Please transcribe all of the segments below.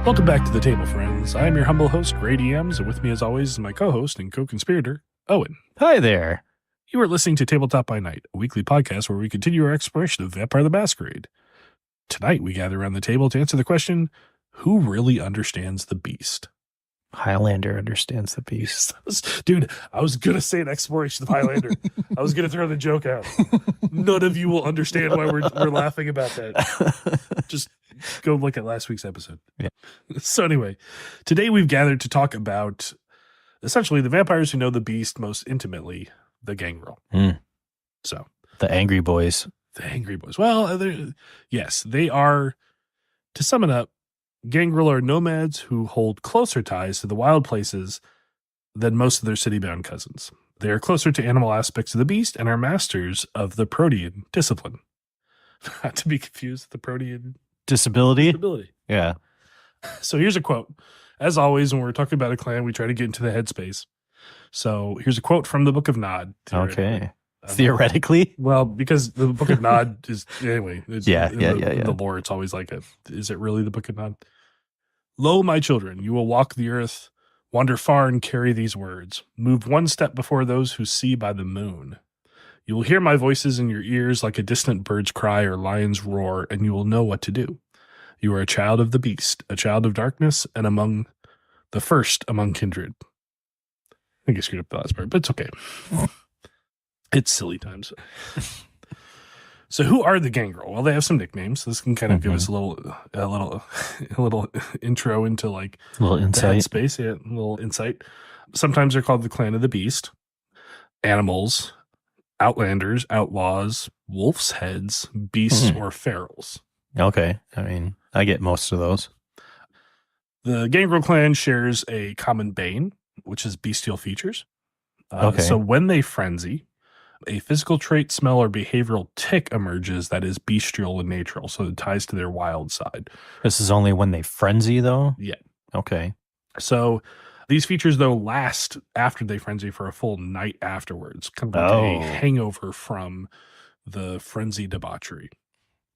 Welcome back to the table, friends. I am your humble host, Gray DMs, and with me as always is my co-host and co-conspirator, Owen. Hi there. You are listening to Tabletop by Night, a weekly podcast where we continue our exploration of Vampire the Masquerade. Tonight, we gather around the table to answer the question, who really understands the beast? Highlander understands the beast. Dude, I was going to say an exploration of Highlander. I was going to throw the joke out. None of you will understand why we're laughing about that. Just go look at last week's episode. Yeah. So anyway, today we've gathered to talk about essentially the vampires who know the beast most intimately, the Gangrel. So the Angry Boys. The Angry Boys. Well, yes, they are, to sum it up, Gangrel are nomads who hold closer ties to the wild places than most of their city-bound cousins. They are closer to animal aspects of the beast and are masters of the protean discipline. Not to be confused with the protean disability. Yeah. So here's a quote. As always, when we're talking about a clan, we try to get into the headspace. So here's a quote from the Book of Nod. Okay. Theoretically? Well, because the Book of Nod is, anyway. Yeah. The lore, it's always like, is it really the Book of Nod? Lo, my children, you will walk the earth, wander far and carry these words. Move one step before those who see by the moon. You will hear my voices in your ears like a distant bird's cry or lion's roar, and you will know what to do. You are a child of the beast, a child of darkness, and among the first among kindred. I think I screwed up the last part, but it's okay. It's silly times. So who are the Gangrel? Well, they have some nicknames. This can kind of give us a little intro into like a little insight. Space, yeah, a little insight. Sometimes they're called the Clan of the Beast, animals, outlanders, outlaws, wolf's heads, beasts, or ferals. Okay. I mean, I get most of those. The Gangrel clan shares a common bane, which is bestial features. Okay. So when they frenzy, a physical trait, smell, or behavioral tick emerges that is bestial in nature, so it ties to their wild side. This is only when they frenzy, though? Yeah. Okay. So these features, though, last after they frenzy for a full night afterwards, kind of like a hangover from the frenzy debauchery.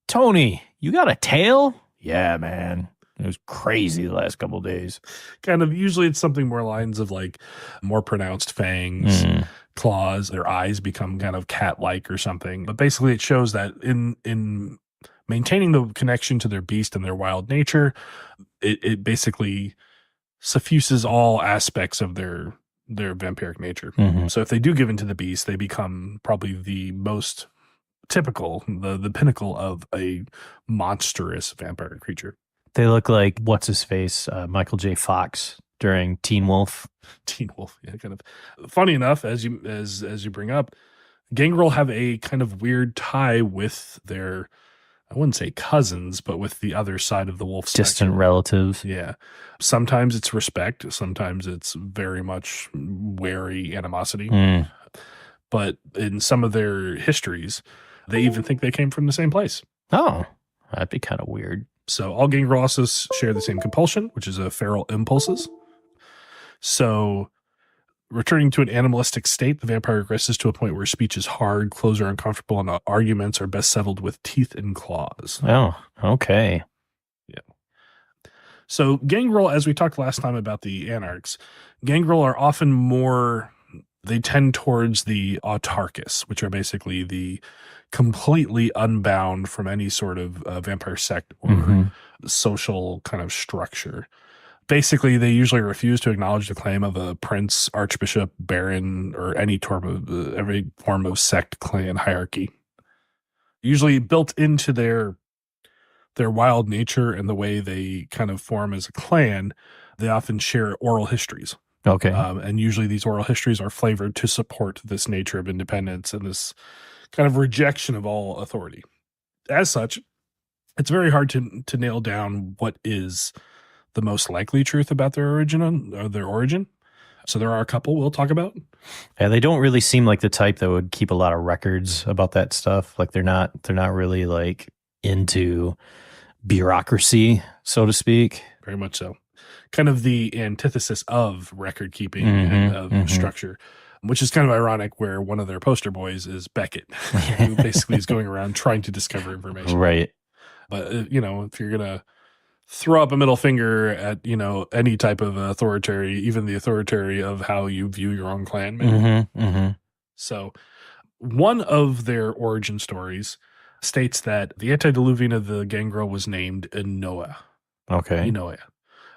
Tony, you got a tail? Yeah, man. It was crazy the last couple of days. Kind of, usually it's something more lines of like more pronounced fangs, claws, their eyes become kind of cat-like or something. But basically it shows that in maintaining the connection to their beast and their wild nature, it basically suffuses all aspects of their vampiric nature. So if they do give into the beast, they become probably the most typical, the pinnacle of a monstrous vampire creature. They look like, what's his face, Michael J. Fox during Teen Wolf. Teen Wolf, yeah, kind of. Funny enough, as you bring up, Gangrel have a kind of weird tie with their, I wouldn't say cousins, but with the other side of the wolf spectrum. Distant relatives. Yeah. Sometimes it's respect. Sometimes it's very much wary animosity. But in some of their histories, they even think they came from the same place. Oh, that'd be kind of weird. So all Gangrel also share the same compulsion, which is a feral impulses. So returning to an animalistic state, the vampire regresses to a point where speech is hard, clothes are uncomfortable, and arguments are best settled with teeth and claws. Oh, okay. Yeah. So Gangrel, as we talked last time about the Anarchs, Gangrel are often more, they tend towards the autarchus, which are basically the completely unbound from any sort of vampire sect or social kind of structure. Basically, they usually refuse to acknowledge the claim of a prince, archbishop, baron, or any form of sect, clan hierarchy. Usually built into their wild nature and the way they kind of form as a clan, they often share oral histories. Okay. And usually these oral histories are flavored to support this nature of independence and this kind of rejection of all authority. As such, it's very hard to nail down what is the most likely truth about their origin. So there are a couple we'll talk about. Yeah, they don't really seem like the type that would keep a lot of records about that stuff. Like they're not really like into bureaucracy, so to speak. Very much so. Kind of the antithesis of record keeping and of structure. Which is kind of ironic where one of their poster boys is Beckett, who basically is going around trying to discover information. Right. But, if you're going to throw up a middle finger at, any type of authoritarian, even the authoritarian of how you view your own clan, maybe. Mm-hmm, mm-hmm. So one of their origin stories states that the antediluvian of the Gangrel was named Enoa, Okay.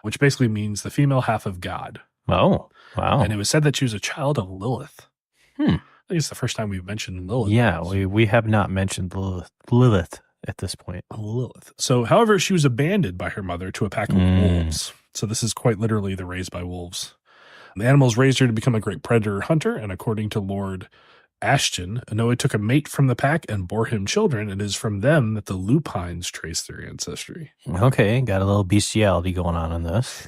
which basically means the female half of God. Oh, wow. And it was said that she was a child of Lilith. Hmm. I think it's the first time we've mentioned Lilith. Yeah, we have not mentioned Lilith at this point. Lilith. So, however, she was abandoned by her mother to a pack of wolves. So this is quite literally the raised by wolves. The animals raised her to become a great predator hunter, and according to Lord Ashton, Enoa took a mate from the pack and bore him children. It is from them that the lupines trace their ancestry. Okay, got a little bestiality going on in this.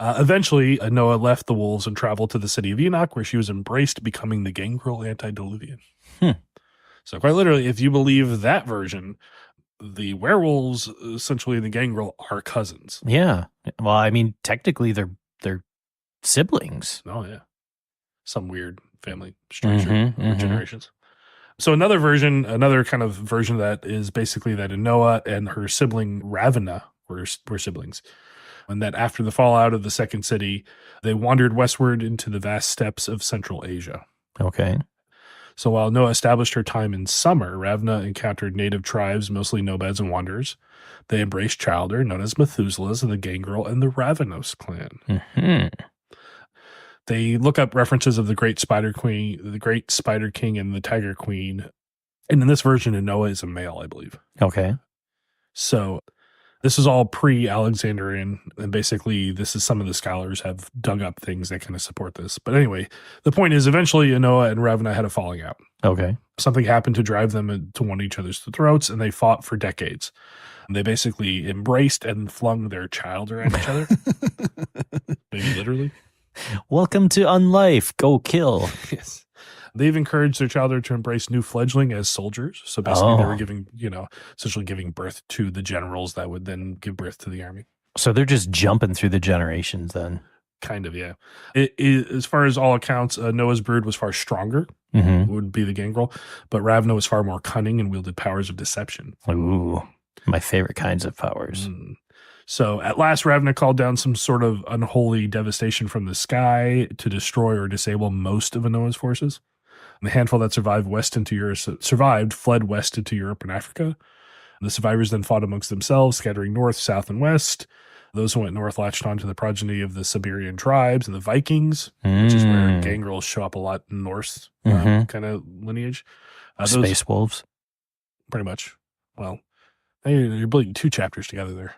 Eventually, Enoa left the wolves and traveled to the city of Enoch, where she was embraced, becoming the Gangrel antediluvian. So quite literally, if you believe that version, the werewolves, essentially the Gangrel, are cousins. Yeah. Well, I mean, technically they're siblings. Oh, yeah. Some weird family structure over generations. So another kind of version of that is basically that Enoa and her sibling Ravana were siblings. And that after the fallout of the second city, they wandered westward into the vast steppes of Central Asia. Okay. So while Noah established her time in summer, Ravana encountered native tribes, mostly nomads and wanderers. They embraced childhood, known as Methuselahs of the Gangrel and the Ravanos clan. Mm-hmm. They look up references of the Great Spider Queen, the Great Spider King, and the Tiger Queen. And in this version, Noah is a male, I believe. Okay. So this is all pre-Alexandrian, and basically this is some of the scholars have dug up things that kind of support this. But anyway, the point is eventually Noah and Ravana had a falling out. Okay. Something happened to drive them to one each other's throats, and they fought for decades. And they basically embraced and flung their child around each other. Maybe literally. Welcome to Unlife. Go kill. Yes. They've encouraged their childhood to embrace new fledgling as soldiers. So basically they were giving, essentially giving birth to the generals that would then give birth to the army. So they're just jumping through the generations then. Kind of, yeah. As far as all accounts, Noah's brood was far stronger, would be the Gangrel, but Ravana was far more cunning and wielded powers of deception. Ooh, my favorite kinds of powers. So at last, Ravana called down some sort of unholy devastation from the sky to destroy or disable most of Noah's forces. And the handful that survived fled west into Europe and Africa. The survivors then fought amongst themselves, scattering north, south, and west. Those who went north latched on to the progeny of the Siberian tribes and the Vikings, which is where Gangrels show up a lot in Norse kind of lineage. Space wolves. Pretty much. Well, you're bleeding two chapters together there.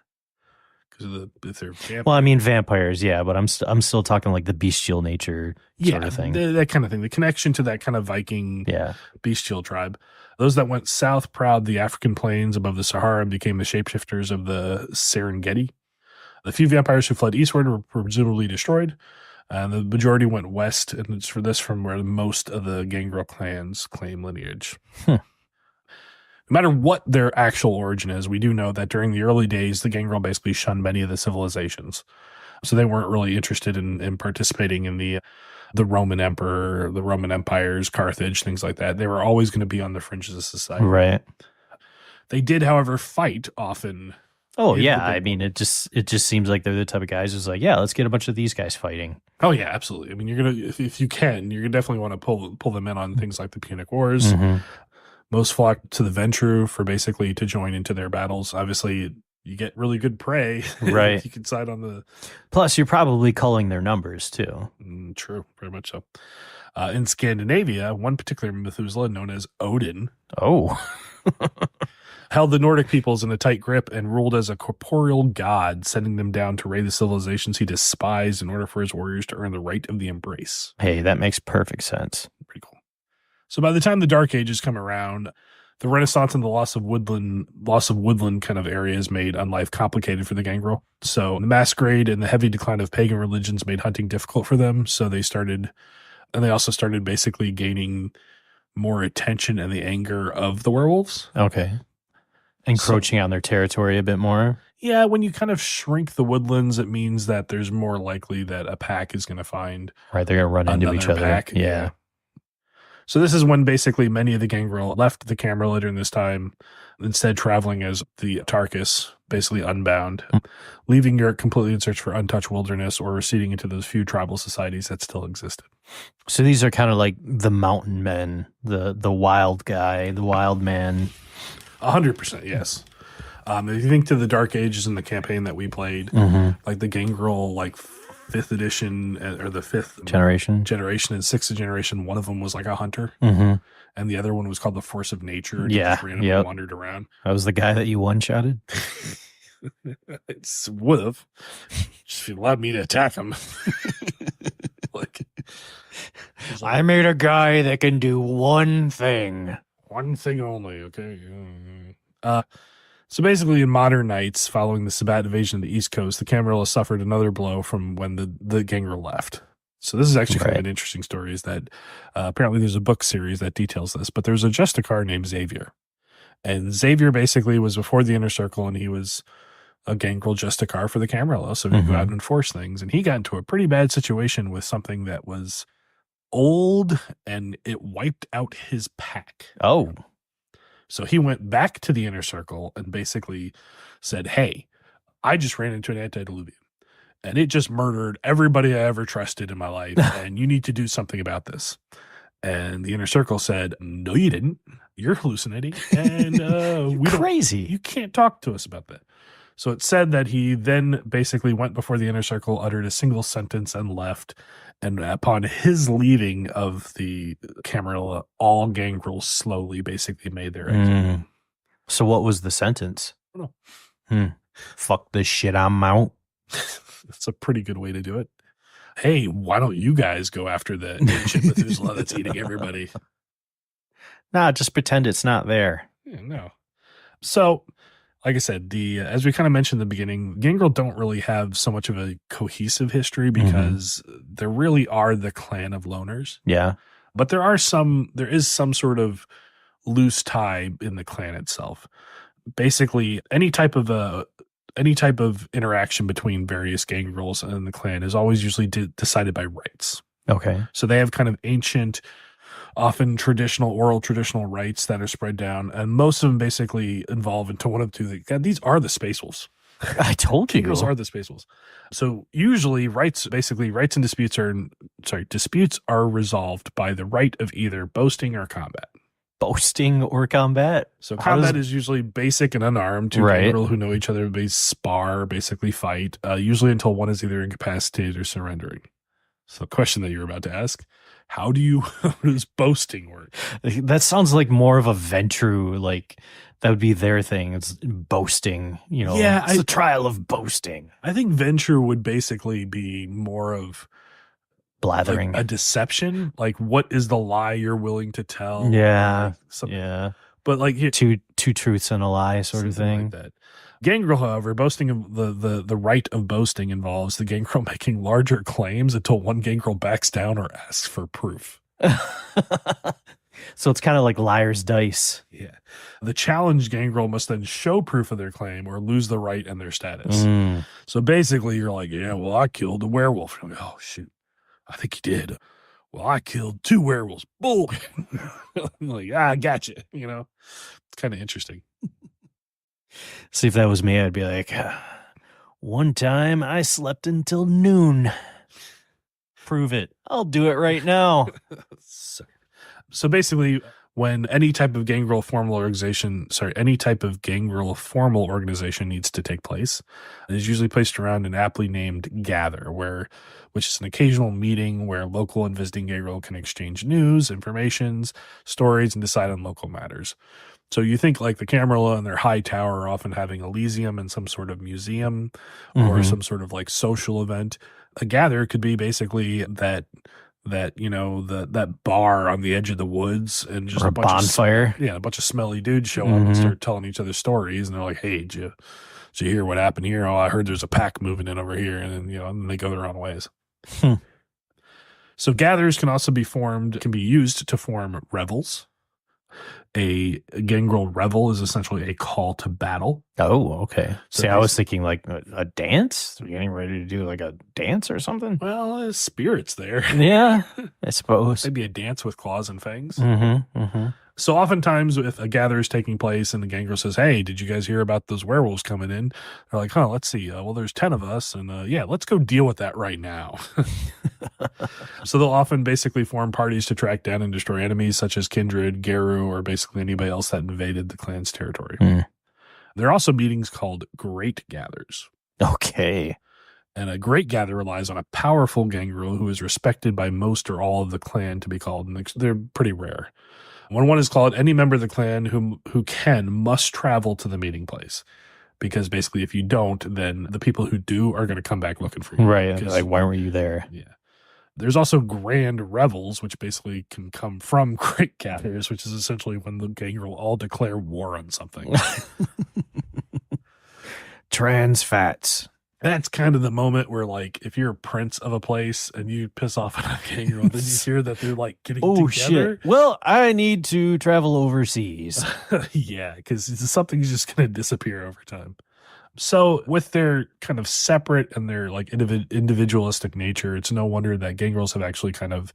If they're vampires. Well, I mean vampires, yeah, but I'm still talking like the bestial nature sort of thing. That kind of thing. The connection to that kind of Viking bestial tribe. Those that went south prowled the African plains above the Sahara and became the shapeshifters of the Serengeti. The few vampires who fled eastward were presumably destroyed. The majority went west, and it's for this from where most of the Gangrel clans claim lineage. No matter what their actual origin is, we do know that during the early days, the Gangrel basically shunned many of the civilizations. So they weren't really interested in participating in the Roman Emperor, the Roman empires, Carthage, things like that. They were always going to be on the fringes of society. Right. They did, however, fight often. Oh, yeah. I mean, it just seems like they're the type of guys who's like, yeah, let's get a bunch of these guys fighting. Oh, yeah, absolutely. I mean, you're going to, if you can, you're definitely want to pull them in on things like the Punic Wars. Most flocked to the Ventru for basically to join into their battles. Obviously, you get really good prey. Right. If you can side on the... Plus, you're probably culling their numbers, too. True. Very much so. In Scandinavia, one particular Methuselah known as Odin held the Nordic peoples in a tight grip and ruled as a corporeal god, sending them down to raid the civilizations he despised in order for his warriors to earn the right of the embrace. Hey, that makes perfect sense. Pretty cool. So by the time the Dark Ages come around, the Renaissance and the loss of woodland kind of areas made life complicated for the Gangrel. So the Masquerade and the heavy decline of pagan religions made hunting difficult for them. So they also started basically gaining more attention and the anger of the werewolves. Okay. Encroaching on their territory a bit more. Yeah, when you kind of shrink the woodlands, it means that there's more likely that a pack is going to find. Right, they're going to run into each other. Pack. Yeah. So this is when basically many of the Gangrel left the Camarilla during this time, instead traveling as the Autarchus, basically unbound, leaving Europe completely in search for untouched wilderness or receding into those few tribal societies that still existed. So these are kind of like the mountain men, the wild guy, the wild man. 100%, yes. If you think to the Dark Ages in the campaign that we played, like the Gangrel, like fifth edition or the fifth Generation. and sixth generation, one of them was like a hunter, and the other one was called the Force of Nature. And he just randomly wandered around. That was the guy that you one-shotted? It would have. Just if you allowed me to attack him. like, I made a guy that can do one thing. One thing only, okay? So basically, in modern nights, following the Sabbat invasion of the East Coast, the Camarilla suffered another blow from when the Gangrel left. So this is actually kind of an interesting story, is that apparently there's a book series that details this, but there's a Justicar named Xavier. And Xavier basically was before the Inner Circle, and he was a Gangrel Justicar for the Camarilla, so he'd go out and enforce things. And he got into a pretty bad situation with something that was old, and it wiped out his pack. Oh. So he went back to the Inner Circle and basically said, hey, I just ran into an antediluvian, and it just murdered everybody I ever trusted in my life, and you need to do something about this. And the Inner Circle said, no, you didn't. You're hallucinating, and you can't talk to us about that. So it said that he then basically went before the Inner Circle, uttered a single sentence, and left. And upon his leaving of the Camarilla, all Gangrels slowly basically made their exit. So what was the sentence? I don't know. Fuck this shit, I'm out. That's a pretty good way to do it. Hey, why don't you guys go after the ancient Methuselah that's eating everybody? Nah, just pretend it's not there. Yeah, no. So, like I said, as we kind of mentioned in the beginning, Gangrel don't really have so much of a cohesive history because there really are the clan of loners. Yeah. But there is some sort of loose tie in the clan itself. Basically, any type of interaction between various Gangrels and the clan is always usually decided by rights. Okay. So they have kind of ancient, often oral traditional rights that are spread down, and most of them basically involve into one of two things. God, these are the Space Wolves. I told you. Gangrels are the Space Wolves. So usually rights and disputes are resolved by the right of either boasting or combat. Boasting or combat? So combat is usually basic and unarmed. Two Gangrel who know each other, they spar, basically fight, usually until one is either incapacitated or surrendering. So the question that you're about to ask, how does boasting work? That sounds like more of a Ventru, like that would be their thing. It's boasting, Yeah, it's the trial of boasting. I think Venture would basically be more of blathering, like a deception. Like, what is the lie you're willing to tell? Yeah, yeah. But like two truths and a lie, sort of thing. Like that. Gangrel, however, boasting of the right of boasting involves the Gangrel making larger claims until one Gangrel backs down or asks for proof. So it's kind of like liar's dice. Yeah. The challenged Gangrel must then show proof of their claim or lose the right and their status. So basically, you're like, yeah, well, I killed a werewolf. You're like, oh, shoot. I think you did. Well, I killed 2 werewolves. Bull. I'm like, I got you. It's kind of interesting. See, if that was me, I'd be like, one time I slept until noon. Prove it. I'll do it right now. So basically, when any type of Gangrel formal organization needs to take place, it is usually placed around an aptly named gather, which is an occasional meeting where local and visiting Gangrel can exchange news, informations, stories, and decide on local matters. So you think like the Camarilla and their high tower are often having Elysium and some sort of museum or some sort of like social event. A gather could be basically that bar on the edge of the woods and just or a bonfire. A bunch of smelly dudes show up and start telling each other stories, and they're like, "Hey, did you hear what happened here? Oh, I heard there's a pack moving in over here," and then and they go their own ways. So gathers can also be used to form revels. A Gangrel revel is essentially a call to battle. Oh, okay. See, I was thinking like a dance. Are you getting ready to do like a dance or something? Well, spirits there. Yeah, I suppose. Maybe a dance with claws and fangs. So oftentimes, if a gather is taking place and the Gangrel says, "Hey, did you guys hear about those werewolves coming in?" They're like, "Huh, let's see. Well, there's 10 of us, and yeah, let's go deal with that right now." So they'll often basically form parties to track down and destroy enemies such as Kindred, Geru, or basically anybody else that invaded the clan's territory. There are also meetings called Great Gathers. Okay. And a Great Gather relies on a powerful Gangrel who is respected by most or all of the clan to be called, and they're pretty rare. When one is called, any member of the clan who can must travel to the meeting place. Because basically, if you don't, then the people who do are going to come back looking for you. Right. Like, why weren't you there? Yeah. There's also grand revels, which basically can come from Great Gathers, which is essentially when the Gangrel all declare war on something. Trans fats. That's kind of the moment where, like, if you're a prince of a place and you piss off on a Gangrel, then you hear that they're like getting together. Shit. Well, I need to travel overseas. Yeah, because something's just going to disappear over time. So with their kind of separate and their like individualistic nature, it's no wonder that Gangrels have actually kind of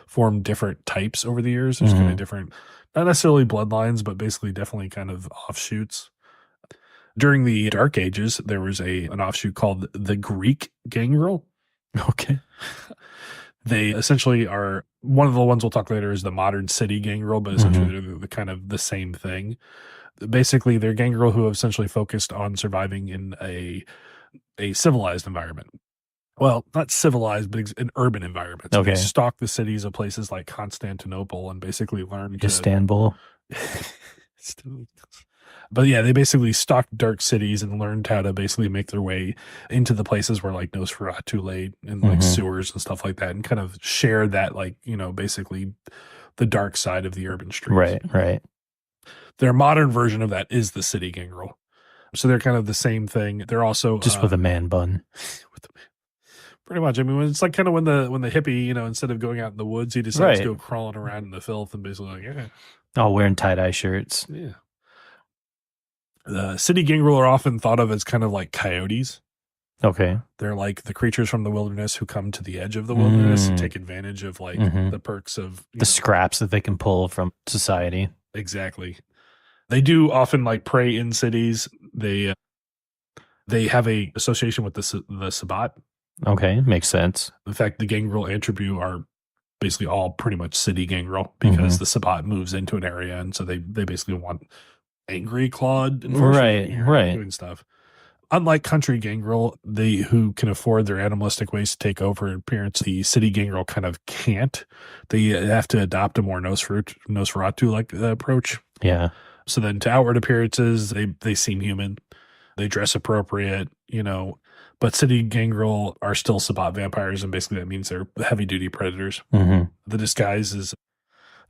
formed different types over the years. There's kind of different, not necessarily bloodlines, but basically definitely kind of offshoots. During the Dark Ages, there was an offshoot called the Greek Gangrel. Okay. They essentially are, one of the ones we'll talk later is the modern city Gangrel, but essentially they're the kind of the same thing. Basically, they're Gangrel who have essentially focused on surviving in a civilized environment. Well, not civilized, but an urban environment. So they stalk the cities of places like Constantinople and basically learn Istanbul. But yeah, they basically stalked dark cities and learned how to basically make their way into the places where like Nosferatu laid and like sewers and stuff like that, and kind of share that, like, you know, basically the dark side of the urban streets. Right. Their modern version of that is the city Gangrel. So they're kind of the same thing. They're also just with a man bun. Pretty much. I mean, it's like kind of when the hippie, you know, instead of going out in the woods, he decides to go crawling around in the filth and basically like, yeah. All wearing tie-dye shirts. Yeah. The city Gangrel are often thought of as kind of like coyotes. Okay. They're like the creatures from the wilderness who come to the edge of the wilderness and take advantage of like the perks of the scraps that they can pull from society. Exactly. They do often like prey in cities. They have a association with the Sabbat. Okay, makes sense. In fact, the Gangrel and Tribu are basically all pretty much city Gangrel because the Sabbat moves into an area, and so they basically want angry Claude doing stuff. Unlike country Gangrel, who can afford their animalistic ways to take over appearance, the city Gangrel kind of can't. They have to adopt a more Nosferatu-like approach. Yeah. So then to outward appearances, they seem human. They dress appropriate, you know, but city Gangrel are still Sabbat vampires, and basically that means they're heavy-duty predators. The disguise is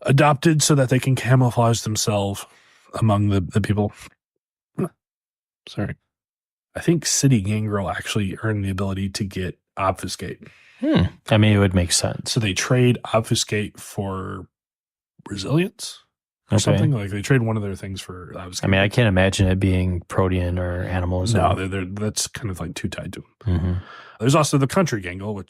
adopted so that they can camouflage themselves among the people. Sorry. I think city Gangrel actually earned the ability to get obfuscate. I mean, it would make sense. So they trade obfuscate for resilience or something. Like they trade one of their things for obfuscate. I mean, I can't imagine it being protean or animalism. No, that's kind of like too tied to them. There's also the country Gangrel,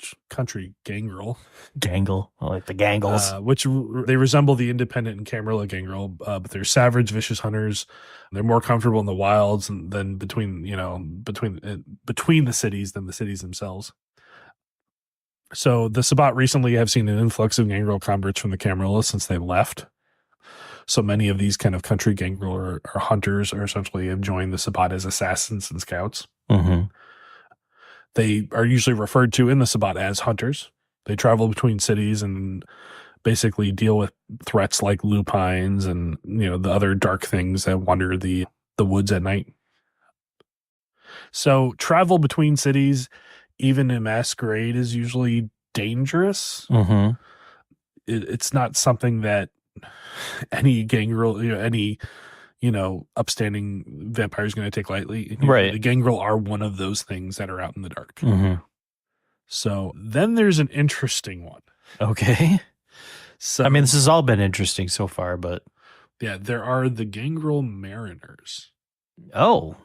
Gangle, I like the Gangles, which they resemble the independent and Camarilla Gangrel, but they're savage, vicious hunters. They're more comfortable in the wilds than between the cities than the cities themselves. So the Sabbat recently have seen an influx of Gangrel converts from the Camarilla since they left. So many of these kind of country Gangrel or hunters are essentially have joined the Sabbat as assassins and scouts. They are usually referred to in the Sabbat as hunters. They travel between cities and basically deal with threats like lupines and, you know, the other dark things that wander the woods at night. So travel between cities, even in Masquerade, is usually dangerous. It's not something that any Gangrel, upstanding vampire is going to take lightly. Right. The Gangrel are one of those things that are out in the dark. So then there's an interesting one. Okay. So I mean, this has all been interesting so far, but yeah, there are the Gangrel Mariners. Oh,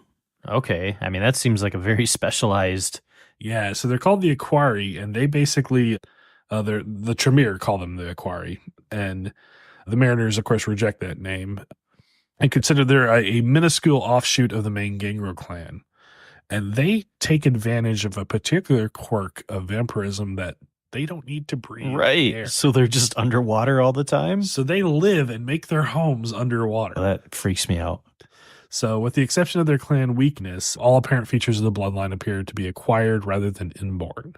okay. I mean, that seems like a very specialized. Yeah, so they're called the Aquari, and they basically, the Tremere call them the Aquari, and The Mariners, of course, reject that name and consider they're a minuscule offshoot of the main Gangrel clan. And they take advantage of a particular quirk of vampirism that they don't need to breathe the air. So they're just underwater all the time? So they live and make their homes underwater. That freaks me out. So with the exception of their clan weakness, all apparent features of the bloodline appear to be acquired rather than inborn.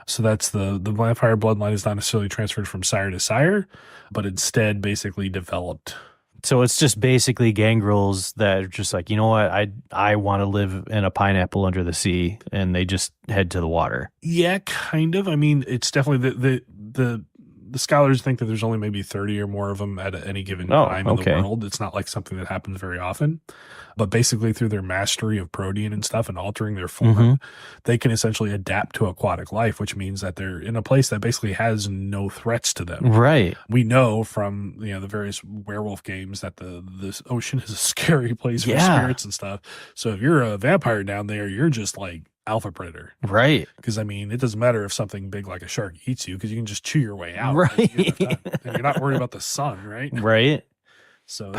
So that's the vampire bloodline is not necessarily transferred from sire to sire, but instead basically developed. So it's just basically gangrels that are just like, you know what, I want to live in a pineapple under the sea, and they just head to the water. Yeah, kind of. I mean, it's definitely the scholars think that there's only maybe 30 or more of them at any given time in the world. It's not like something that happens very often. But basically through their mastery of protein and stuff and altering their form, they can essentially adapt to aquatic life, which means that they're in a place that basically has no threats to them. Right. We know from the various werewolf games that this ocean is a scary place for spirits and stuff. So if you're a vampire down there, you're just like alpha predator. Right. Because, I mean, it doesn't matter if something big like a shark eats you because you can just chew your way out. Right. And you're not worried about the sun, right? Right. So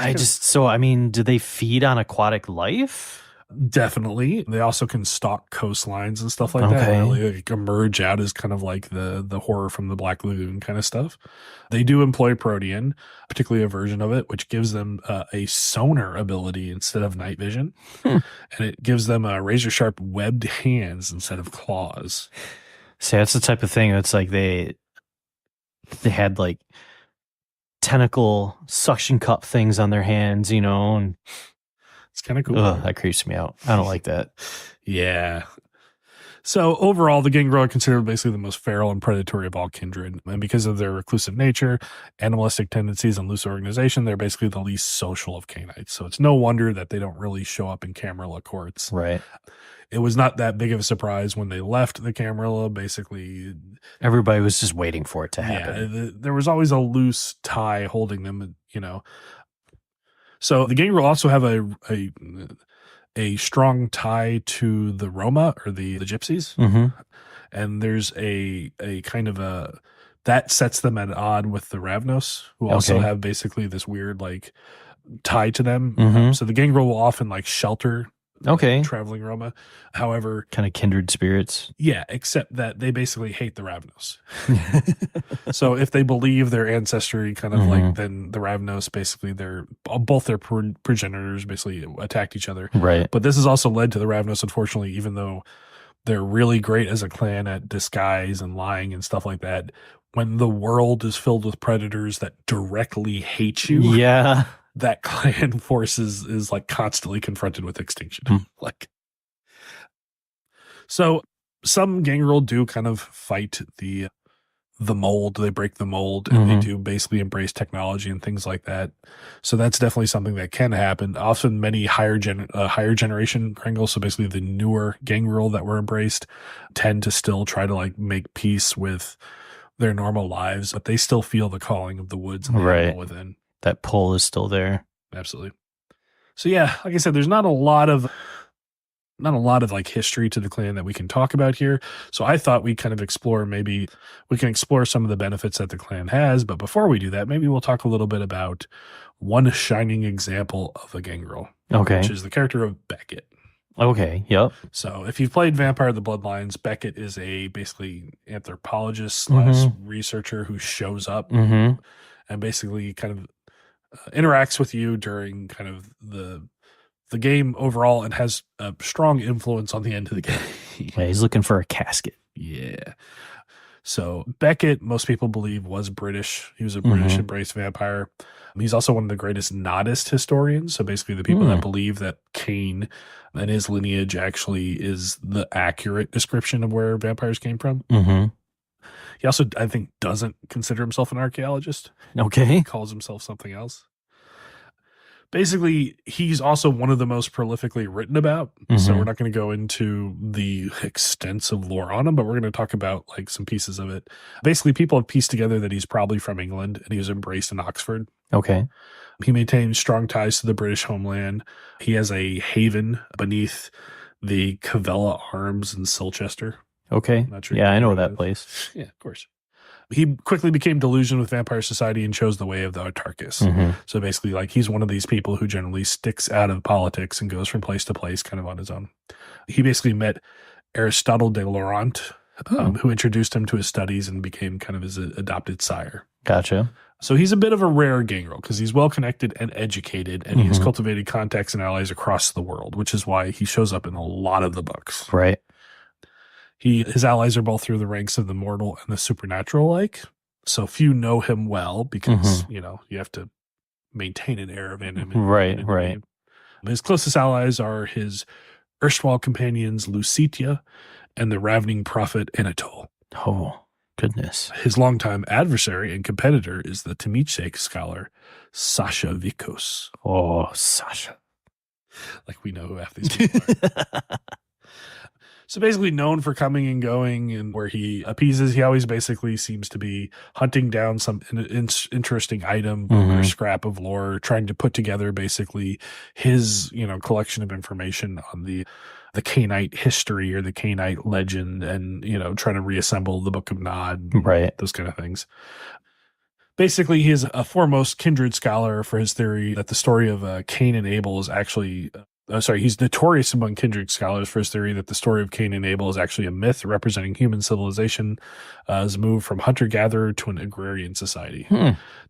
I mean, do they feed on aquatic life? Definitely. They also can stalk coastlines and stuff like that. Really like emerge out as kind of like the horror from the Black Lagoon kind of stuff. They do employ protean, particularly a version of it, which gives them a sonar ability instead of night vision. And it gives them razor sharp webbed hands instead of claws. See, that's the type of thing that's like they had like tentacle suction cup things on their hands, and it's kind of cool. That creeps me out. I don't like that. Yeah. So overall, the Gangrel are considered basically the most feral and predatory of all kindred. And because of their reclusive nature, animalistic tendencies, and loose organization, they're basically the least social of canites. So it's no wonder that they don't really show up in Camarilla courts. Right. It was not that big of a surprise when they left the Camarilla. Basically, everybody was just waiting for it to happen. Yeah, there was always a loose tie holding them, So the Gangrel also have a strong tie to the Roma or the gypsies. And there's a kind of that sets them at odd with the Ravnos, who also have basically this weird like tie to them. So the Gangrel will often like shelter traveling Roma. However, kind of kindred spirits. Yeah, except that they basically hate the Ravnos. So if they believe their ancestry kind of like, then the Ravnos basically both their progenitors basically attacked each other. Right. But this has also led to the Ravnos, unfortunately, even though they're really great as a clan at disguise and lying and stuff like that, when the world is filled with predators that directly hate you. Yeah. That clan force is like constantly confronted with extinction. So some Gangrel do kind of fight the mold. They break the mold and they do basically embrace technology and things like that. So that's definitely something that can happen. Often many higher generation Gangrel, so basically the newer Gangrel that were embraced, tend to still try to like make peace with their normal lives, but they still feel the calling of the woods and the animal within. That pull is still there. Absolutely. So yeah, like I said, there's not a lot of like history to the clan that we can talk about here. So I thought we kind of maybe we can explore some of the benefits that the clan has. But before we do that, maybe we'll talk a little bit about one shining example of a Gangrel. Which is the character of Beckett. Okay. Yep. So if you've played Vampire the Bloodlines, Beckett is a basically anthropologist / researcher who shows up and basically kind of interacts with you during kind of the game overall and has a strong influence on the end of the game. Yeah, he's looking for a casket. Yeah. So Beckett, most people believe, was British. He was a British embraced vampire. He's also one of the greatest Nodist historians. So basically the people that believe that Cain and his lineage actually is the accurate description of where vampires came from. He also, I think, doesn't consider himself an archaeologist. He calls himself something else. Basically, he's also one of the most prolifically written about. So we're not going to go into the extensive lore on him, but we're going to talk about like some pieces of it. Basically, people have pieced together that he's probably from England and he was embraced in Oxford. He maintains strong ties to the British homeland. He has a haven beneath the Cavella Arms in Silchester. Not sure. Yeah, I know that place. Yeah, of course. He quickly became delusioned with vampire society and chose the way of the autarchus. So basically, like, he's one of these people who generally sticks out of politics and goes from place to place kind of on his own. He basically met Aristotle de Laurent, who introduced him to his studies and became kind of his adopted sire. Gotcha. So he's a bit of a rare Gangrel because he's well-connected and educated, and he has cultivated contacts and allies across the world, which is why he shows up in a lot of the books. Right. His allies are both through the ranks of the mortal and the supernatural like. So few know him well because, you have to maintain an air of anonymity. Right. His closest allies are his erstwhile companions Lucitia and the ravening prophet Anatole. Oh, goodness. His longtime adversary and competitor is the Temichek scholar Sasha Vikos. Oh, Sasha. Like we know who half these people are. So basically known for coming and going, and where he appeases, he always basically seems to be hunting down some interesting item or scrap of lore, trying to put together basically his, collection of information on the Cainite history or the Cainite legend, and, trying to reassemble the Book of Nod, right? Those kind of things. Basically, he is a foremost kindred scholar for his theory that the story of Cain and Abel is actually... he's notorious among kindred scholars for his theory that the story of Cain and Abel is actually a myth representing human civilization as a move from hunter-gatherer to an agrarian society.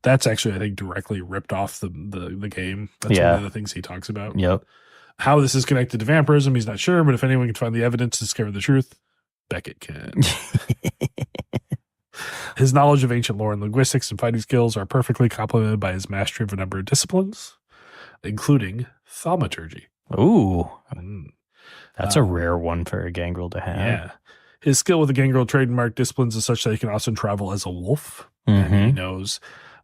That's actually, I think, directly ripped off the game. That's one of the things he talks about. Yep. How this is connected to vampirism, he's not sure, but if anyone can find the evidence to discover the truth, Beckett can. His knowledge of ancient lore and linguistics and fighting skills are perfectly complemented by his mastery of a number of disciplines, including thaumaturgy. Ooh, that's a rare one for a Gangrel to have. Yeah. His skill with the Gangrel trademark disciplines is such that he can also travel as a wolf. And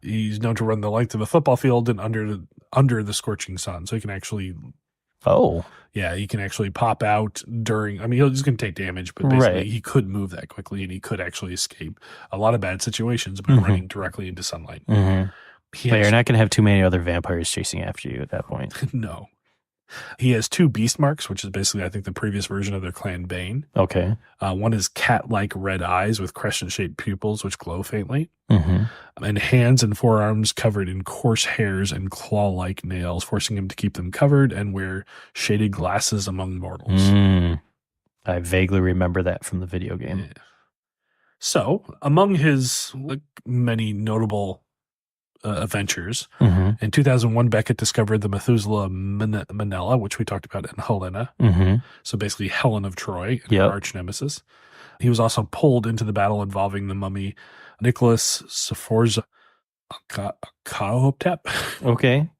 he's known to run the length of a football field and under the scorching sun. So he can actually... Oh. Yeah, he can actually pop out during... I mean, he's going to take damage, but basically he could move that quickly, and he could actually escape a lot of bad situations by running directly into sunlight. But you're not going to have too many other vampires chasing after you at that point. No. He has 2 beast marks, which is basically, I think, the previous version of their clan Bane. Okay. One is cat-like red eyes with crescent-shaped pupils, which glow faintly. And hands and forearms covered in coarse hairs and claw-like nails, forcing him to keep them covered and wear shaded glasses among mortals. I vaguely remember that from the video game. Yeah. So, among his many notable adventures. In 2001, Beckett discovered the Methuselah Manella, which we talked about in Helena. So basically Helen of Troy, and her arch nemesis. He was also pulled into the battle involving the mummy Nicholas Sforza Kahoptep. Okay.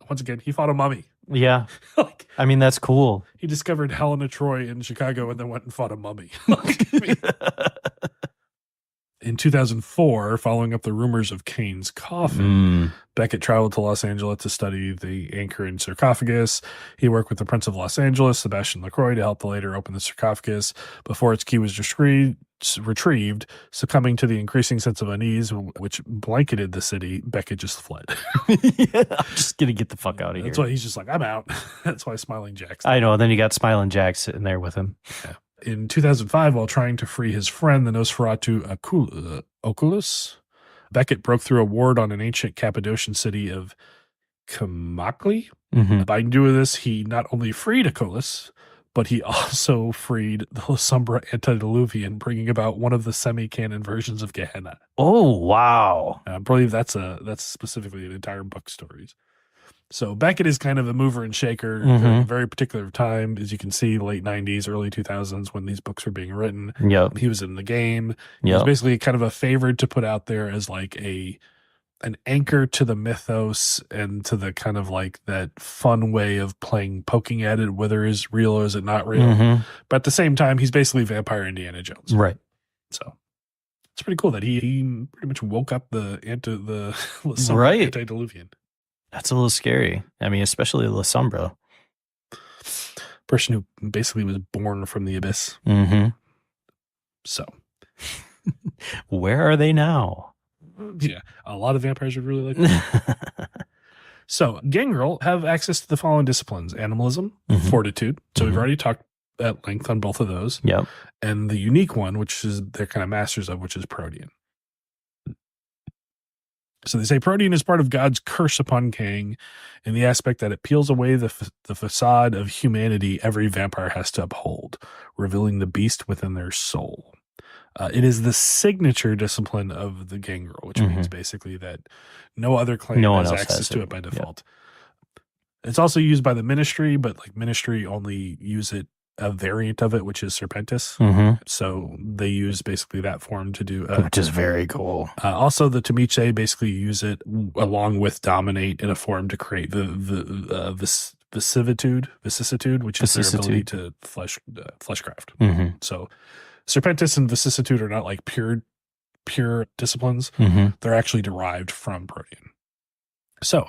Once again, he fought a mummy. Yeah. I mean, that's cool. He discovered Helen of Troy in Chicago and then went and fought a mummy. In 2004, following up the rumors of Cain's coffin, Beckett traveled to Los Angeles to study the anchor and sarcophagus. He worked with the Prince of Los Angeles, Sebastian Lacroix, to help the later open the sarcophagus. Before its key was retrieved, succumbing to the increasing sense of unease which blanketed the city, Beckett just fled. I'm just going to get the fuck out of here. That's why he's just like, I'm out. That's why Smiling Jack's there. I know. Then you got Smiling Jack sitting there with him. Yeah. In 2005, while trying to free his friend, the Nosferatu Oculus, Beckett broke through a ward on an ancient Cappadocian city of Kamakli. By doing this, he not only freed Oculus, but he also freed the Lasombra Antediluvian, bringing about one of the semi-canon versions of Gehenna. Oh, wow. I believe that's specifically an entire book stories. So Beckett is kind of a mover and shaker at a very particular time. As you can see, late 90s, early 2000s, when these books were being written. He was in the game. He was basically kind of a favorite to put out there as like an anchor to the mythos and to the kind of like that fun way of poking at it, whether it's real or is it not real. But at the same time, he's basically Vampire Indiana Jones. Right. So it's pretty cool that he pretty much woke up the right. Antediluvian. That's a little scary. I mean, especially La Sombra. Person who basically was born from the abyss. So. Where are they now? Yeah, a lot of vampires would really like that. So, Gangrel have access to the following disciplines: animalism, fortitude. So we've already talked at length on both of those. Yep. And the unique one, which is they're kind of masters of, which is Protean. So they say Protean is part of God's curse upon Kang in the aspect that it peels away the facade of humanity every vampire has to uphold, revealing the beast within their soul. It is the signature discipline of the Gangrel, which means basically that no other clan has access to it by default. Yep. It's also used by the Ministry, but like Ministry only use it a variant of it, which is Serpentis. So they use basically that form to do, which is very cool. Also, the Tamiche basically use it along with Dominate in a form to create the vicissitude, which is their ability to fleshcraft. So Serpentis and vicissitude are not like pure disciplines. They're actually derived from Protean. So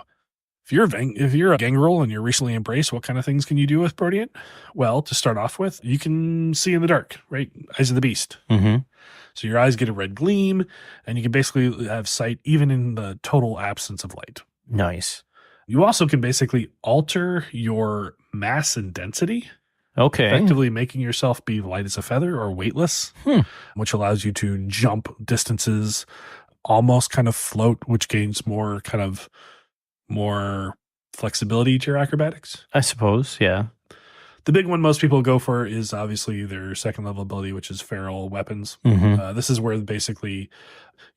if you're a Gangrel and you're recently embraced, what kind of things can you do with Protean? Well, to start off with, you can see in the dark, right? Eyes of the beast. So your eyes get a red gleam, and you can basically have sight even in the total absence of light. Nice. You also can basically alter your mass and density. Okay. Effectively making yourself be light as a feather or weightless, which allows you to jump distances, almost kind of float, which gains more flexibility to your acrobatics. I suppose, yeah. The big one most people go for is obviously their second level ability, which is feral weapons. This is where basically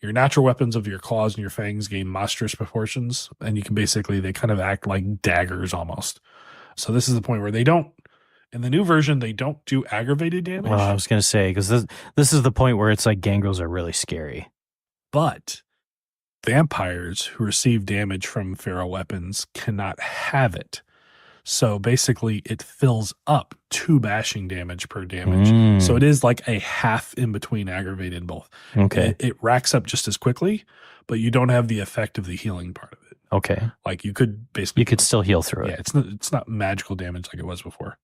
your natural weapons of your claws and your fangs gain monstrous proportions, and you can they kind of act like daggers almost. So this is the point where they don't, in the new version, they don't do aggravated damage. Well, I was going to say, because this is the point where it's like Gangrels are really scary. But vampires who receive damage from feral weapons cannot have it. So basically, it fills up 2 bashing damage per damage. So it is like a half in between aggravated and both. Okay. It racks up just as quickly, but you don't have the effect of the healing part of it. Okay. Like you could basically... You could still heal through it. Yeah, it's not magical damage like it was before.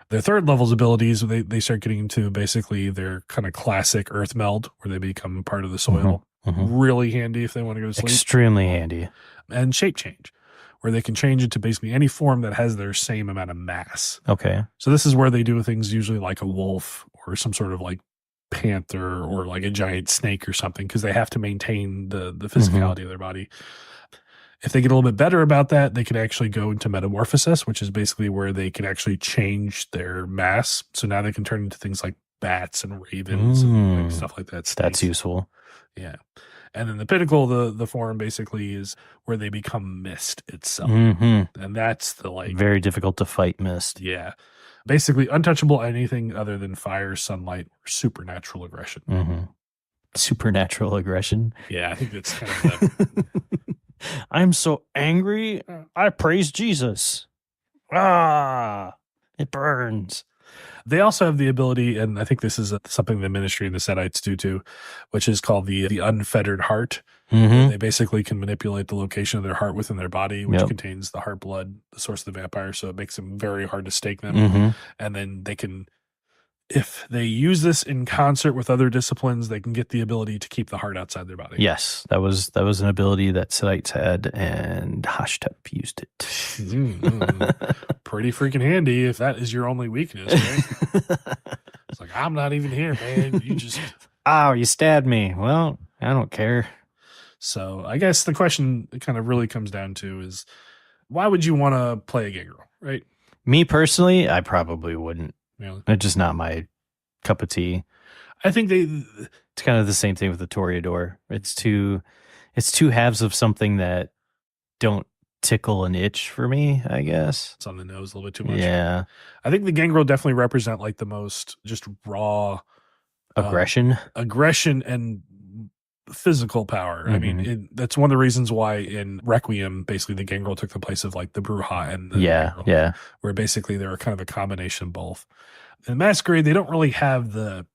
Their third level's abilities, they start getting into basically their kind of classic earth meld, where they become part of the soil. Really handy if they want to go to sleep. Extremely handy. And shape change, where they can change it to basically any form that has their same amount of mass. Okay. So this is where they do things usually like a wolf or some sort of like panther or like a giant snake or something, because they have to maintain the physicality of their body. If they get a little bit better about that, they can actually go into metamorphosis, which is basically where they can actually change their mass. So now they can turn into things like bats and ravens and like stuff like that. Snakes. That's useful. Yeah. And then the pinnacle, the form basically is where they become mist itself. And that's the like... Very difficult to fight mist. Yeah. Basically untouchable anything other than fire, sunlight, or supernatural aggression. Supernatural aggression? Yeah, I think that's kind of the... I'm so angry, I praise Jesus. It burns. They also have the ability, and I think this is something the Ministry and the Setites do too, which is called the unfettered heart. They basically can manipulate the location of their heart within their body, which contains the heart blood, the source of the vampire, so it makes them very hard to stake them. And then they can, if they use this in concert with other disciplines, they can get the ability to keep the heart outside their body. Yes, that was an ability that Setites had, and Hashtep used it. Pretty freaking handy if that is your only weakness, right? It's like, I'm not even here, man. You just... Oh, you stabbed me. Well, I don't care. So I guess the question kind of really comes down to is, why would you want to play a Gangrel, right? Me personally, I probably wouldn't. Really? It's just not my cup of tea. I think it's kind of the same thing with the Toreador. It's two halves of something that don't tickle an itch for me, I guess. It's on the nose a little bit too much. Yeah. I think the Gangrel definitely represent like the most just raw aggression and physical power. I mean, that's one of the reasons why in Requiem, basically the Gangrel took the place of like the Bruja and the Gangrel, where basically they were kind of a combination of both. In Masquerade, they don't really have the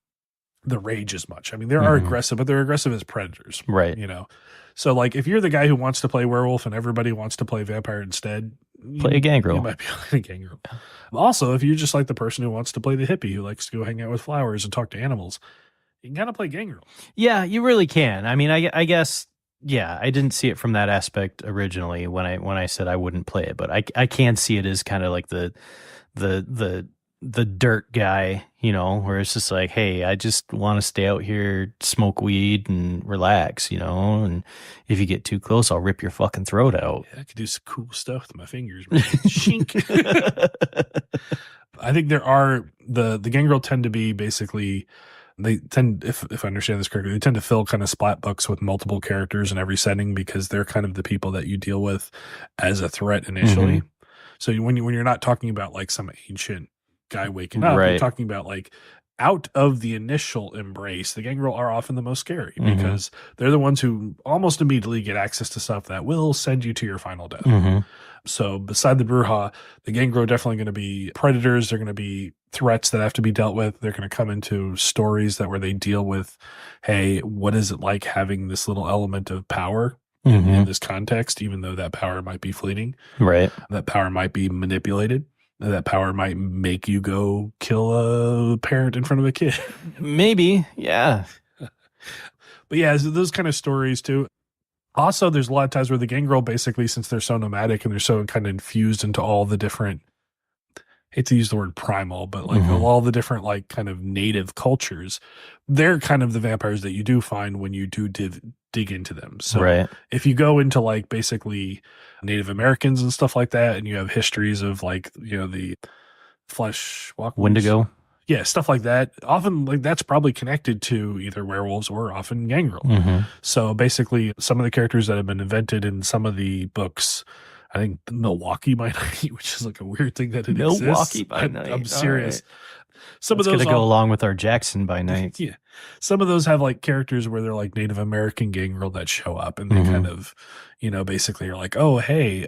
rage as much. I mean, they are aggressive, but they're aggressive as predators, right? You know, so like if you're the guy who wants to play werewolf and everybody wants to play vampire instead, play a Gangrel. You might be playing a Gangrel. Also, if you're just like the person who wants to play the hippie who likes to go hang out with flowers and talk to animals, you can kind of play Gangrel. Yeah, you really can. I mean, I guess, yeah, I didn't see it from that aspect originally when I said I wouldn't play it, but I can see it as kind of like the the dirt guy, where it's just like, hey, I just want to stay out here, smoke weed, and relax, and if you get too close, I'll rip your fucking throat out. Yeah, I could do some cool stuff with my fingers, man. Shink. I think there are the Gangrel tend to be basically they tend, if I understand this correctly, they tend to fill kind of splat books with multiple characters in every setting because they're kind of the people that you deal with as a threat initially. So when you're not talking about like some ancient guy waking up, you're talking about like out of the initial embrace, the Gangrel are often the most scary because they're the ones who almost immediately get access to stuff that will send you to your final death. So beside the Bruja, the Gangrel are definitely going to be predators. They're going to be threats that have to be dealt with. They're going to come into stories where they deal with, hey, what is it like having this little element of power in this context, even though that power might be fleeting. Right. That power might be manipulated. That power might make you go kill a parent in front of a kid. Maybe, yeah. But yeah, those kind of stories too. Also, there's a lot of times where the Gangrel basically, since they're so nomadic and they're so kind of infused into all the different, I hate to use the word primal, but like all the different like kind of native cultures, they're kind of the vampires that you do find when you do dig into them. So if you go into like basically Native Americans and stuff like that, and you have histories of like, the flesh walkers, Wendigo. Yeah, stuff like that. Often like that's probably connected to either werewolves or often Gangrel. So basically some of the characters that have been invented in some of the books, I think Milwaukee by Night, which is like a weird thing that it exists. Milwaukee by Night. I'm serious. Some of those going to go along with our Jackson by Night. Yeah. Some of those have like characters where they're like Native American Gangrel that show up and they kind of, basically are like, oh, hey,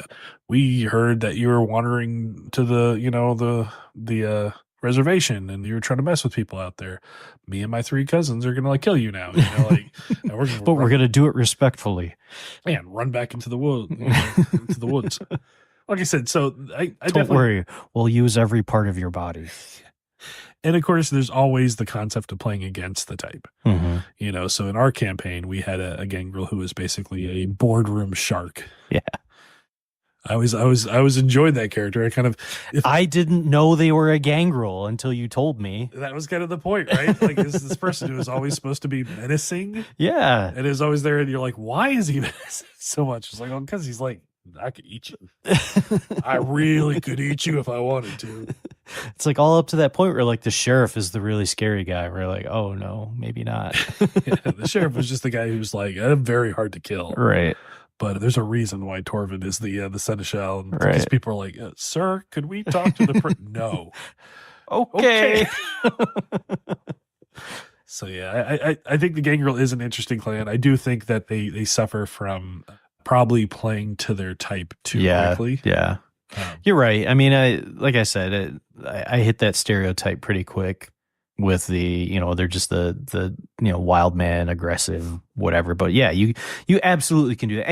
we heard that you were wandering to the reservation and you were trying to mess with people out there. Me and my 3 cousins are going to like kill you now. But we're going to do it respectfully. Man, run back into the woods. Like I said, so I don't worry. We'll use every part of your body. And of course, there's always the concept of playing against the type. So in our campaign, we had a Gangrel who was basically a boardroom shark. Yeah. I always enjoyed that character. I didn't know they were a Gangrel until you told me. That was kind of the point, right? Like this person who is always supposed to be menacing. Yeah. And is always there, and you're like, why is he menacing so much? It's like, oh, because he's like, I could eat you. I really could eat you if I wanted to. It's like all up to that point where like the sheriff is the really scary guy. We're like, oh no, maybe not. The sheriff was just the guy who's like very hard to kill. Right. But there's a reason why Torvin is the seneschal. Because people are like, sir, could we talk to the No. Okay. So yeah, I think the Gangrel is an interesting clan. I do think that they suffer from probably playing to their type too quickly. Yeah. You're right. I mean, like I said, I hit that stereotype pretty quick with the, they're just the wild man, aggressive, whatever. But yeah, you absolutely can do that.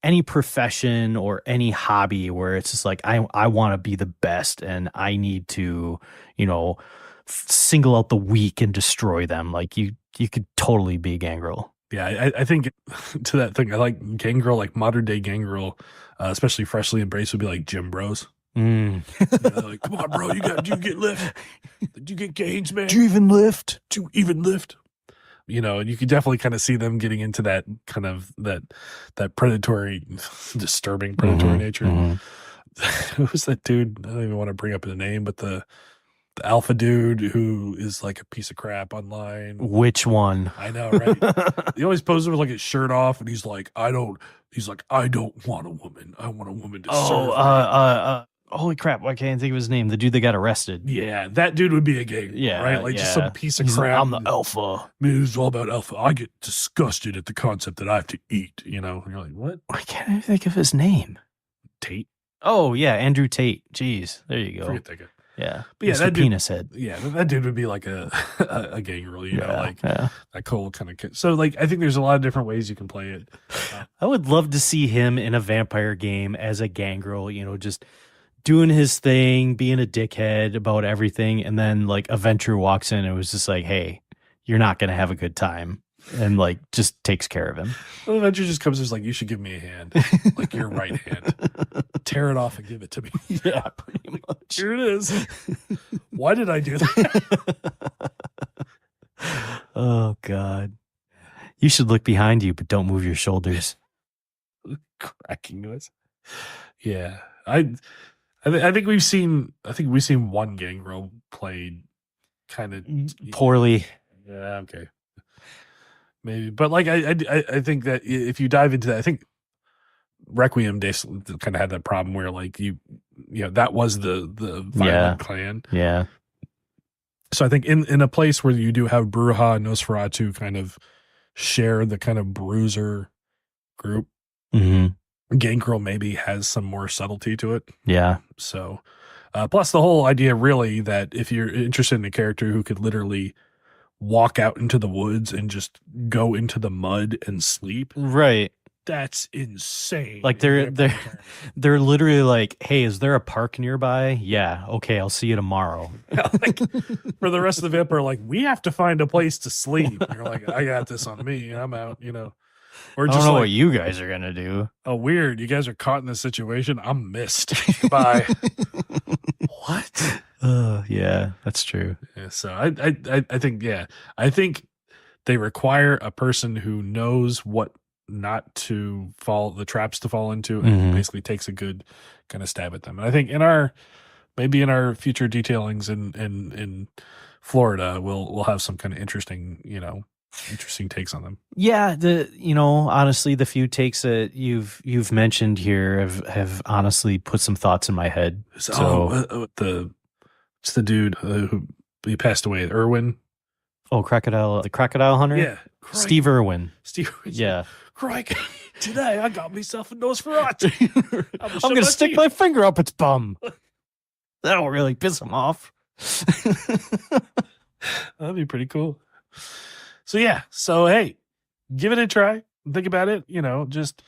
Any profession or any hobby where it's just like, I want to be the best and I need to, single out the weak and destroy them. Like you could totally be Gangrel. Yeah, I think to that thing, I like Gangrel, like modern day Gangrel, especially freshly embraced, would be like gym bros. Like, come on, bro, did you get lift? Did you get gains, man? Do you even lift? And you could definitely kind of see them getting into that kind of that predatory, disturbing predatory nature. Who was that dude? I don't even want to bring up his name, but the alpha dude who is like a piece of crap online. Which one? I know, right? He always poses with like his shirt off, and he's like, I don't want a woman. I want a woman to serve. Holy crap! Why can't I think of his name? The dude that got arrested. Yeah, that dude would be a gang. Yeah, right. Like just some piece of crap. Like, I'm the alpha. Man, it's all about alpha. I get disgusted at the concept that I have to eat. And you're like, what? Why can't I think of his name? Tate. Oh yeah, Andrew Tate. Jeez, there you go. Forget that guy. Yeah, but yeah, Mr. that dude, penis head. Yeah, that dude would be like a Gangrel, like that cool kind of. So like, I think there's a lot of different ways you can play it. I would love to see him in a vampire game as a Gangrel. Just doing his thing, being a dickhead about everything, and then like a Venture walks in and it was just like, hey, you're not gonna have a good time. and like just takes care of him. The Avenger just comes and is like, you should give me a hand, like your right hand. Tear it off and give it to me. Yeah, pretty much. Here it is. Why did I do that? Oh God. You should look behind you, but don't move your shoulders. Cracking noise. Yeah. I think we've seen one Gangrel played kind of poorly. Yeah, okay. Maybe. But like I think that if you dive into that, I think Requiem kind of had that problem where like you know that was the violent clan. Yeah. So I think in a place where you do have Bruja and Nosferatu kind of share the kind of bruiser group, Gangrel maybe has some more subtlety to it. Yeah. So plus the whole idea really that if you're interested in a character who could literally walk out into the woods and just go into the mud and sleep. Right. That's insane. Like they're literally like, hey, is there a park nearby? Yeah. Okay, I'll see you tomorrow. Like, for the rest of the vampire, like, we have to find a place to sleep. And you're like, I got this on me. I'm out, you know. Or just I don't know what you guys are gonna do. Oh, weird. You guys are caught in this situation. I'm missed. Bye. What? Yeah, that's true. Yeah, so I think I think they require a person who knows what not to fall the traps to fall into and basically takes a good kind of stab at them. And I think in our future detailings in Florida, we'll have some kind of interesting takes on them. Yeah, honestly, the few takes that you've mentioned here have honestly put some thoughts in my head. It's the dude who he passed away, Irwin. Oh, the crocodile hunter. Yeah, Steve Irwin. Yeah, crikey! Today I got myself a Nosferatu. I'm gonna stick my finger up its bum. That'll really piss him off. That'd be pretty cool. So yeah, hey, give it a try. Think about it. Just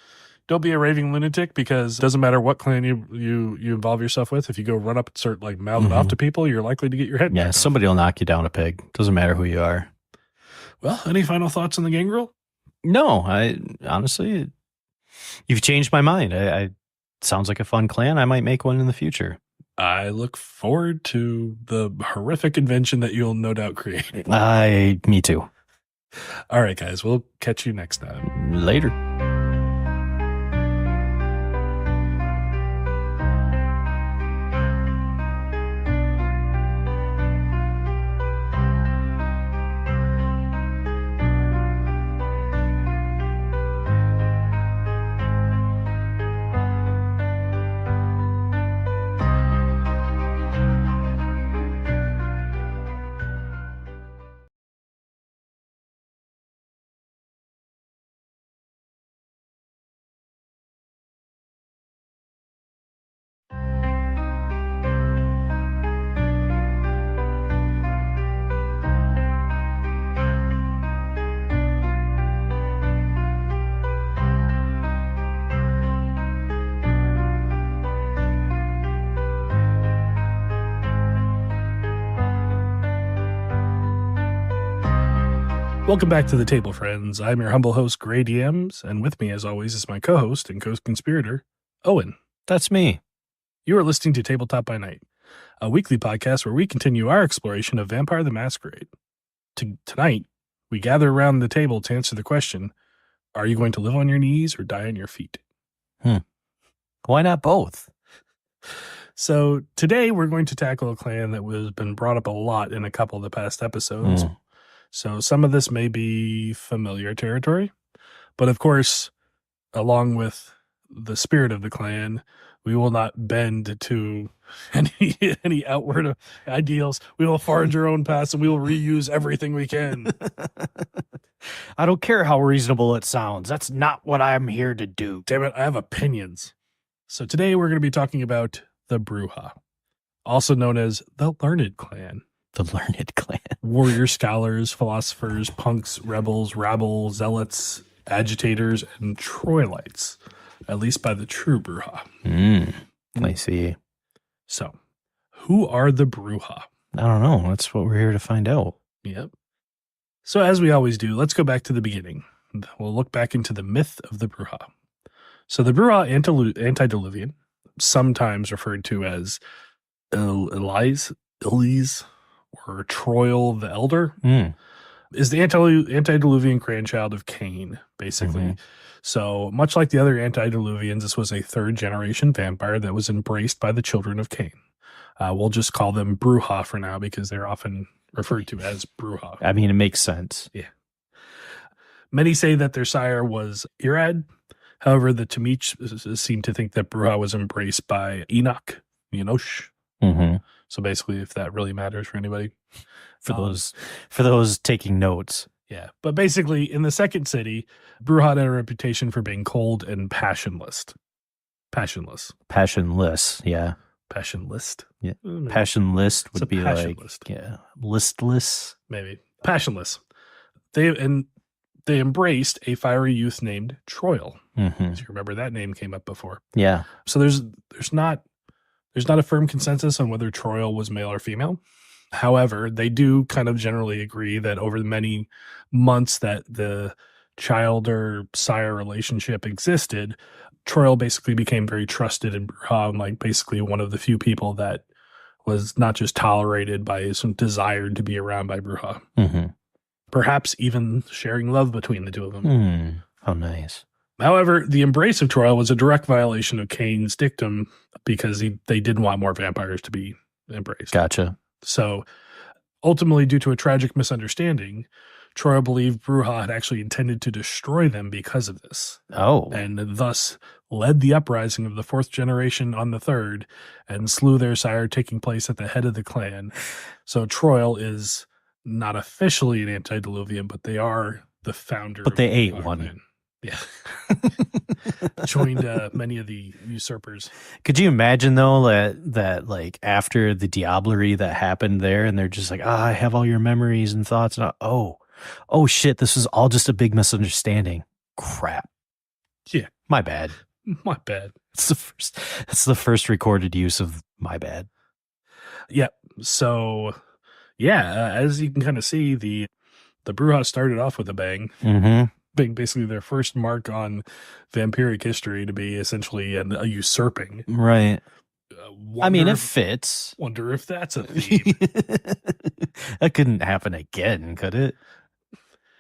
don't be a raving lunatic, because it doesn't matter what clan you involve yourself with. If you go run up and start like mouthing off to people, you're likely to get your head. Yeah, somebody will knock you down a peg. Doesn't matter who you are. Well, any final thoughts on the Gangrel? No, I honestly, you've changed my mind. I sounds like a fun clan. I might make one in the future. I look forward to the horrific invention that you'll no doubt create. Me too. All right, guys, we'll catch you next time. Later. Welcome back to the table, friends. I'm your humble host, Gray DMs, and with me, as always, is my co-host and co-conspirator, Owen. That's me. You are listening to Tabletop by Night, a weekly podcast where we continue our exploration of Vampire the Masquerade. Tonight, we gather around the table to answer the question, are you going to live on your knees or die on your feet? Why not both? So today, we're going to tackle a clan that has been brought up a lot in a couple of the past episodes. So some of this may be familiar territory, but of course, along with the spirit of the clan, we will not bend to any outward ideals. We will forge our own paths and we will reuse everything we can. I don't care how reasonable it sounds. That's not what I'm here to do. Damn it, I have opinions. So today we're going to be talking about the Bruja, also known as the Learned Clan. The Learned Clan. Warrior scholars, philosophers, punks, rebels, rabble, zealots, agitators, and Troilites, at least by the true Bruja. I see. So, who are the Bruja? I don't know. That's what we're here to find out. Yep. So as we always do, let's go back to the beginning. We'll look back into the myth of the Bruja. So the Bruja antediluvian, sometimes referred to as Elise or Troil the Elder, is the antediluvian grandchild of Cain, basically. Mm-hmm. So much like the other antediluvians, this was a third-generation vampire that was embraced by the children of Cain. We'll just call them Bruja for now because they're often referred to as Bruja. I mean, it makes sense. Yeah. Many say that their sire was Irad. However, the Tamich seem to think that Bruja was embraced by Enoch. Mm-hmm. So basically, if that really matters for anybody. For those taking notes. Yeah. But basically, in the second city, Bruja had a reputation for being cold and passionless. Passionless, yeah. Passionless. Yeah. Maybe. Passionless would be like, list. yeah, listless. Maybe. Passionless. They embraced a fiery youth named Troil. Mm-hmm. As you remember, that name came up before. Yeah. So there's not a firm consensus on whether Troil was male or female. However, they do kind of generally agree that over the many months that the child or sire relationship existed, Troil basically became very trusted and like basically one of the few people that was not just tolerated by some desired to be around by Bruja. Mm-hmm. Perhaps even sharing love between the two of them. How nice. However, the embrace of Troil was a direct violation of Cain's dictum because they didn't want more vampires to be embraced. Gotcha. So ultimately, due to a tragic misunderstanding, Troil believed Bruja had actually intended to destroy them because of this. Oh. And thus led the uprising of the fourth generation on the third and slew their sire, taking place at the head of the clan. So Troil is not officially an antediluvian, but they are the founder. But they ate one. Clan. Yeah. Joined many of the usurpers. Could you imagine though that like after the diablerie that happened there and they're just like, I have all your memories and thoughts and oh shit, this was all just a big misunderstanding. Crap. Yeah. My bad. My bad. It's the first recorded use of my bad. Yeah. So yeah, as you can kind of see, the Bruja started off with a bang. Mm-hmm. Being basically their first mark on vampiric history to be essentially a usurping. Right. I mean, it fits. Wonder if that's a theme. That couldn't happen again, could it?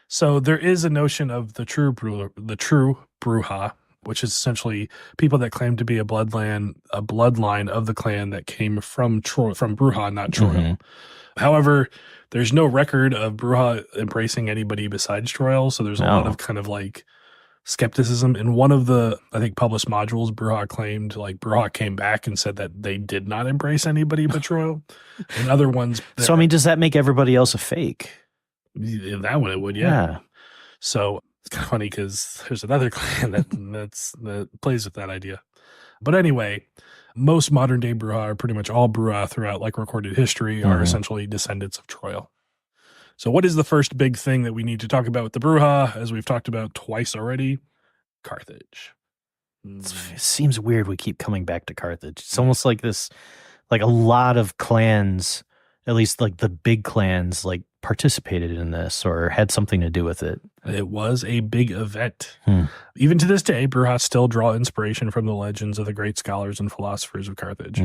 So there is a notion of the true Bruja, which is essentially people that claim to be a bloodline of the clan that came from Bruja, not Troil. Mm-hmm. However, there's no record of Bruja embracing anybody besides Troil, so there's a lot of kind of like skepticism. In one of the, I think, published modules, Bruja claimed, like, Bruja came back and said that they did not embrace anybody but Troil. In other ones... So, I mean, does that make everybody else a fake? In that one, it would, yeah. So, it's kind of funny because there's another clan that plays with that idea. But anyway... Most modern day Bruja, or pretty much all Bruja throughout like recorded history, are essentially descendants of Troil. So what is the first big thing that we need to talk about with the Bruja, as we've talked about twice already? Carthage. It seems weird we keep coming back to Carthage. It's almost like this, like a lot of clans, at least like the big clans, like participated in this or had something to do with it. It was a big event. Even to this day, Bruja still draw inspiration from the legends of the great scholars and philosophers of Carthage.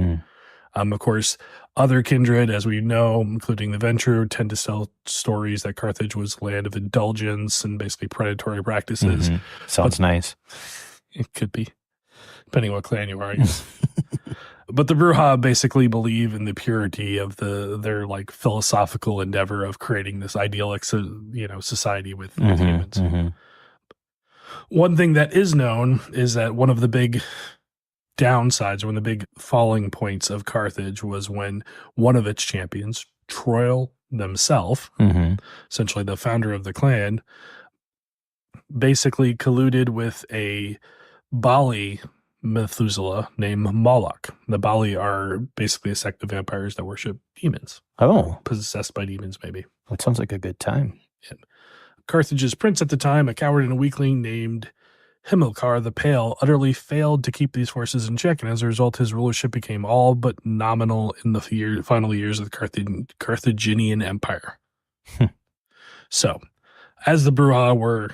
Of course, other kindred, as we know, including the Ventrue, tend to tell stories that Carthage was a land of indulgence and basically predatory practices. Sounds nice. It could be, depending on what clan you are, I guess. But the Bruja basically believe in the purity of their like philosophical endeavor of creating this idyllic, society with humans. One thing that is known is that one of the big downsides, or one of the big falling points of Carthage, was when one of its champions, Troil themselves, essentially the founder of the clan, basically colluded with a Bali Methuselah named Moloch. The Bali are basically a sect of vampires that worship demons. Oh. Possessed by demons, maybe. That sounds like a good time. Yeah. Carthage's prince at the time, a coward and a weakling named Himilcar the Pale, utterly failed to keep these forces in check, and as a result, his rulership became all but nominal in the final years of the Carthaginian Empire. So, as the Bruja were,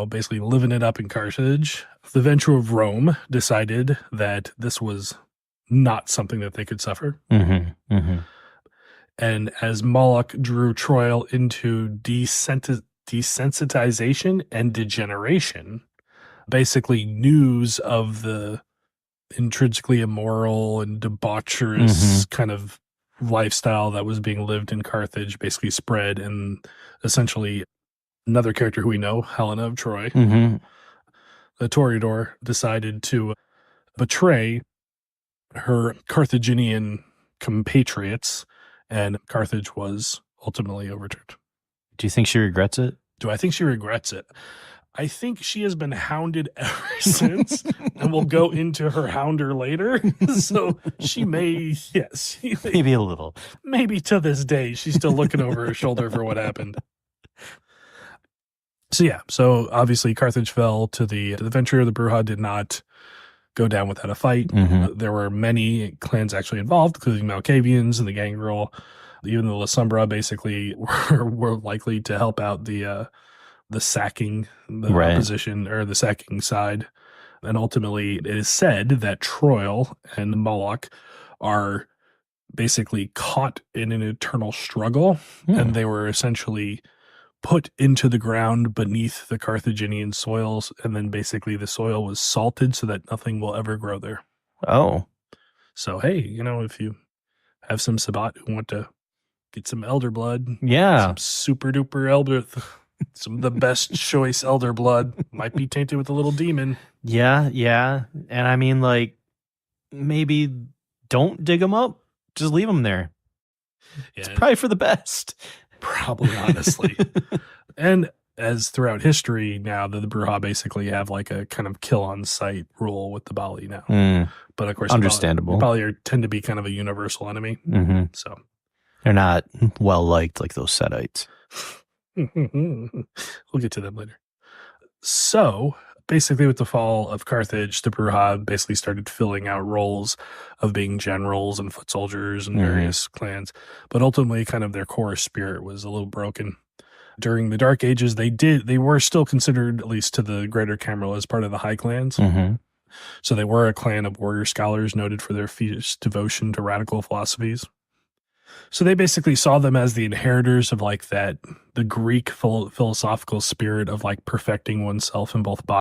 basically living it up in Carthage, the Venture of Rome decided that this was not something that they could suffer. Mm-hmm. Mm-hmm. And as Moloch drew Troy into desensitization and degeneration, basically news of the intrinsically immoral and debaucherous kind of lifestyle that was being lived in Carthage basically spread, and essentially another character who we know, Helena of Troy, the Toreador, decided to betray her Carthaginian compatriots, and Carthage was ultimately overturned. Do you think she regrets it? Do I think she regrets it? I think she has been hounded ever since, and we'll go into her hounder later. So she may, yes, Maybe a little. Maybe to this day, she's still looking over her shoulder for what happened. So yeah, so obviously Carthage fell to the Venture. The Bruja did not go down without a fight. There were many clans actually involved, including Malkavians and the Gangrel. Even the Lasombra basically were likely to help out the sacking, the opposition, or the sacking side. And ultimately, it is said that Troil and Moloch are basically caught in an eternal struggle, and they were essentially put into the ground beneath the Carthaginian soils, and then basically the soil was salted so that nothing will ever grow there. Oh. So, hey, if you have some Sabbat who want to get some elder blood, some super duper elder, some of the best choice elder blood, might be tainted with a little demon. Yeah. And I mean, like, maybe don't dig them up. Just leave them there. Yeah. It's probably for the best. Probably, honestly. And as throughout history now, the Bruja basically have like a kind of kill on sight rule with the Bali now. But of course, understandable. The Bali tend to be kind of a universal enemy. So they're not well liked like those Setites. We'll get to them later. So basically, with the fall of Carthage, the Bruja basically started filling out roles of being generals and foot soldiers and various clans. But ultimately, kind of their core spirit was a little broken. During the Dark Ages, they were still considered, at least to the greater Camarilla, as part of the high clans. So they were a clan of warrior scholars noted for their fierce devotion to radical philosophies. So they basically saw them as the inheritors of like the Greek philosophical spirit of like perfecting oneself in both body